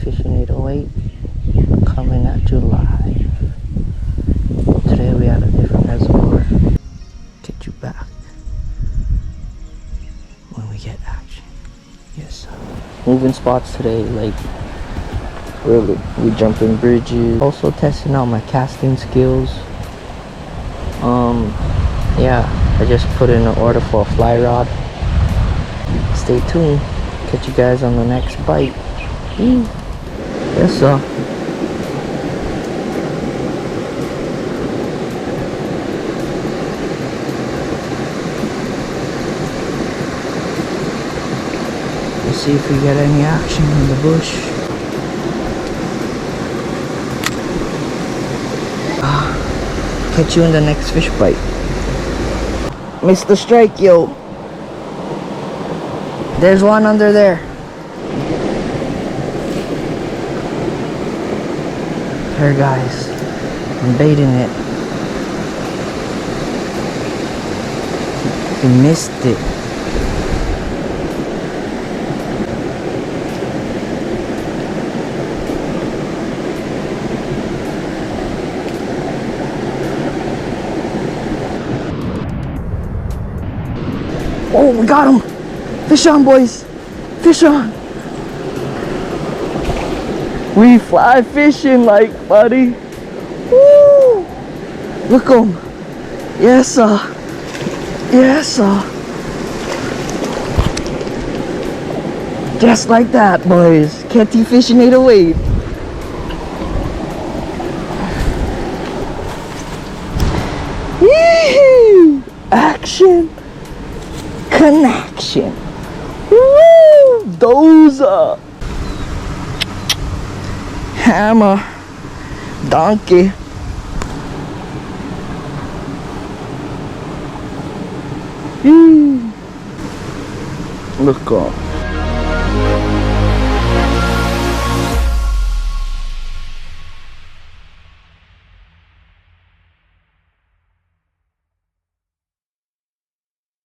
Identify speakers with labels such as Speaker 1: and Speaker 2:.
Speaker 1: Fishing 808 coming at you live. Today we at a different reservoir. Get you back when we get action. Yes sir. Moving spots today, like really. We jumping bridges. Also testing out my casting skills. Yeah, I just put in an order for a fly rod. Stay tuned. Catch you guys on the next bite. Yes sir. Let's see if we get any action in the bush. Catch you in the next fish bite. Mr. Strike, yo. There's one under there. Here guys, I'm baiting it. He missed it. Oh, we got him! Fish on, boys! Fish on! We fly fishing like, buddy. Woo! Look 'em. Yes, sir. Yes, sir. Just like that, boys. Ketty fishing 808. Yee-hoo! Action. Connection. Woo! Dozer. Hammer. Donkey. Look up.